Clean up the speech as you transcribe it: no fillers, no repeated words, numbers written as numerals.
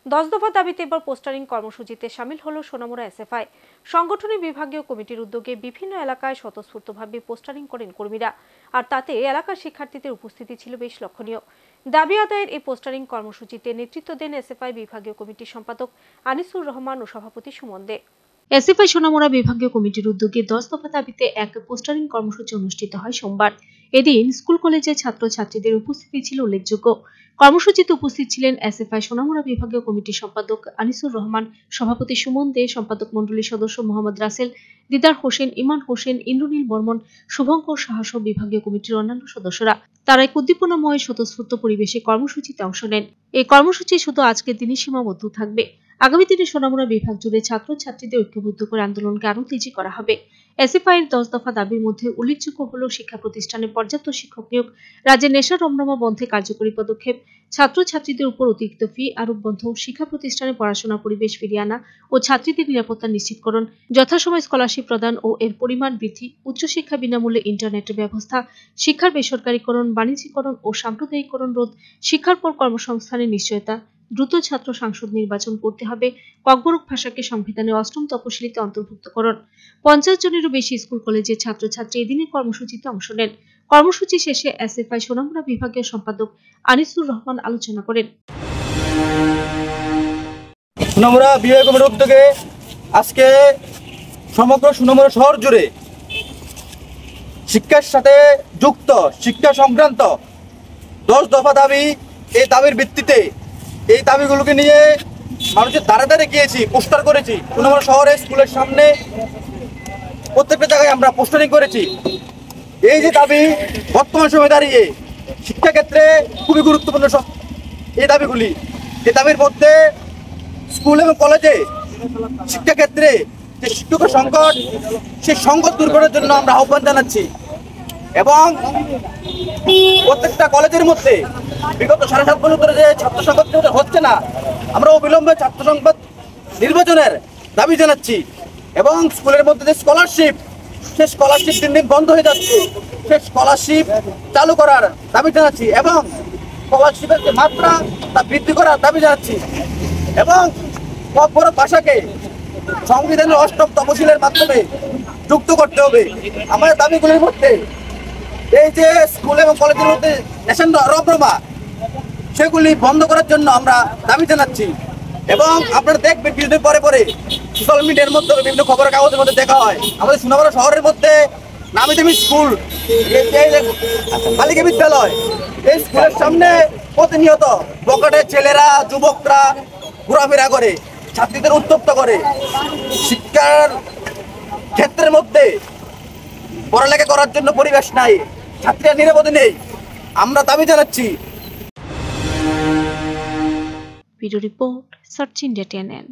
10 দফা দাবিতে এবার পোস্টারিং কর্মসূচিতে সামিল হলো সোনামুড়া এসএফআই। সংগঠনের বিভাগীয় কমিটির উদ্যোগে বিভিন্ন এলাকায় স্বতঃস্ফূর্তভাবে পোস্টারিং করেন কর্মীরা, আর তাতে এলাকার শিক্ষার্থীদের উপস্থিতি ছিল বেশ লক্ষণীয়। দাবি আদায়ের এই পোস্টারিং কর্মসূচিতে নেতৃত্ব দেন এসএফআই বিভাগীয় কমিটির সম্পাদক আনিসুর রহমান ও সভাপতি সুমন দে। এসএফআই সোনামুড়া বিভাগীয় কমিটির উদ্যোগে 10 দফা দাবিতে এক পোস্টারিং কর্মসূচি অনুষ্ঠিত হয় সোমবার। এদিন স্কুল কলেজের ছাত্রছাত্রীদের উপস্থিতি ছিল উল্লেখযোগ্য। কর্মসূচিতে উপস্থিত ছিলেন এসএফআই সোনামুড়া বিভাগীয় কমিটির সম্পাদক আনিসুর রহমান, সভাপতি সুমন দে, সম্পাদক মণ্ডলীর সদস্য মোহাম্মদ রাসেল, দিদার হোসেন, ইমান হোসেন, ইন্দ্রনীল বর্মন, শুভঙ্কর সাহস বিভাগীয় কমিটির অন্যান্য সদস্যরা। তারা এক উদ্দীপনাময় স্বতঃস্ফূর্ত পরিবেশে কর্মসূচিতে অংশ নেন। এই কর্মসূচি শুধু আজকের দিনই সীমাবদ্ধ থাকবে। আগামী দিনে সোনামুড়া বিভাগ জুড়ে ছাত্রছাত্রীদের ঐক্যবদ্ধ করে আন্দোলনকে আরো তেজি করা হবে। এসএফআই এর 10 দফা দাবির মধ্যে উল্লেখযোগ্য হল শিক্ষা প্রতিষ্ঠানে পর্যাপ্ত শিক্ষক নিয়োগ, রাজ্যে নেশা রমরমা বন্ধে কার্যকরী পদক্ষেপ, ছাত্রছাত্রীদের উপর অতিরিক্ত ফি আরোপ বন্ধ, শিক্ষা প্রতিষ্ঠানে পড়াশোনার পরিবেশ ফিরিয়ে আনা ও ছাত্রীদের নিরাপত্তা নিশ্চিতকরণ, যথাসময়ে স্কলারশিপ প্রদান ও এর পরিমাণ বৃদ্ধি, উচ্চশিক্ষা বিনামূল্যে ইন্টারনেটের ব্যবস্থা, শিক্ষার বেসরকারীকরণ, বাণিজ্যিকরণ ও সাম্প্রদায়িকরণ রোধ, শিক্ষার পর কর্মসংস্থানের নিশ্চয়তা, দ্রুত ছাত্র সংসদ নির্বাচন করতে হবে, ককবরক ভাষাকে সংবিধানের 8ম তপশিলিতে অন্তর্ভুক্তকরণ। 50 জনেরও বেশি স্কুল কলেজের ছাত্রছাত্রী এদিনের কর্মসূচিতে অংশ নেন। কর্মসূচি শেষে এসএফআই সোনামুড়া বিভাগীয় সম্পাদক আনিসুর রহমান আলোচনা করেন। সোনামুড়া বিভাগীয় কমিটির উদ্যোগে আজকে সমগ্র সোনামুড়া শহর জুড়ে শিক্ষার সাথে যুক্ত শিক্ষা সংক্রান্ত 10 দফা দাবি, এই দাবির ভিত্তিতে এই দাবিগুলোকে নিয়ে মানুষের দ্বারে দ্বারে গিয়েছি, পোস্টার করেছি। সোনামুড়া শহরে স্কুলের সামনে প্রত্যেকটা জায়গায় আমরা পোস্টারিং করেছি। এই যে দাবি বর্তমান সময়ে দাঁড়িয়ে শিক্ষাক্ষেত্রে খুবই গুরুত্বপূর্ণ এই দাবিগুলি। এই দাবির মধ্যে স্কুল এবং কলেজে শিক্ষাক্ষেত্রে যে শিক্ষকের সংকট, সেই সংকট দূর করার জন্য আমরা আহ্বান জানাচ্ছি। এবং প্রত্যেকটা কলেজের মধ্যে বিগত 7.5 বছর ধরে যে ছাত্র সংকট হচ্ছে না, আমরা অবিলম্বে ছাত্র সংসদ নির্বাচনের দাবি জানাচ্ছি। এবং স্কুলের মধ্যে যে স্কলারশিপ, সে স্কলারশিপ দিন দিন বন্ধ হয়ে যাচ্ছে, সে স্কলারশিপ চালু করার দাবি জানাচ্ছি। এবং স্কলারশিপের যে মাত্রা তা বৃদ্ধি করার দাবি জানাচ্ছি। এবং ককবরক ভাষাকে সংবিধানের 8ম তপশিলের মাধ্যমে যুক্ত করতে হবে। আমাদের দাবিগুলির মধ্যে এই যে স্কুল এবং কলেজের মধ্যে নেশা রমরমা, সেগুলি বন্ধ করার জন্য আমরা দাবি জানাচ্ছি। এবং আপনারা দেখবেন কিছুদিন পরে পরে সোশ্যাল মিডিয়ার মধ্যে বিভিন্ন খবরের কাগজের মধ্যে দেখা হয় আমাদের সোনামুড়া শহরের মধ্যে নামি দামি স্কুল, বালিকা বিদ্যালয়, এই স্কুলের সামনে প্রতিনিয়ত বকাটের ছেলেরা, যুবকরা ঘোরাফেরা করে, ছাত্রীদের উত্তপ্ত করে। শিক্ষার ক্ষেত্রের মধ্যে পড়ালেখা করার জন্য পরিবেশ নাই, ছাত্রীরা নিরাপদে নেই। আমরা দাবি জানাচ্ছি। Video report, search India TNN।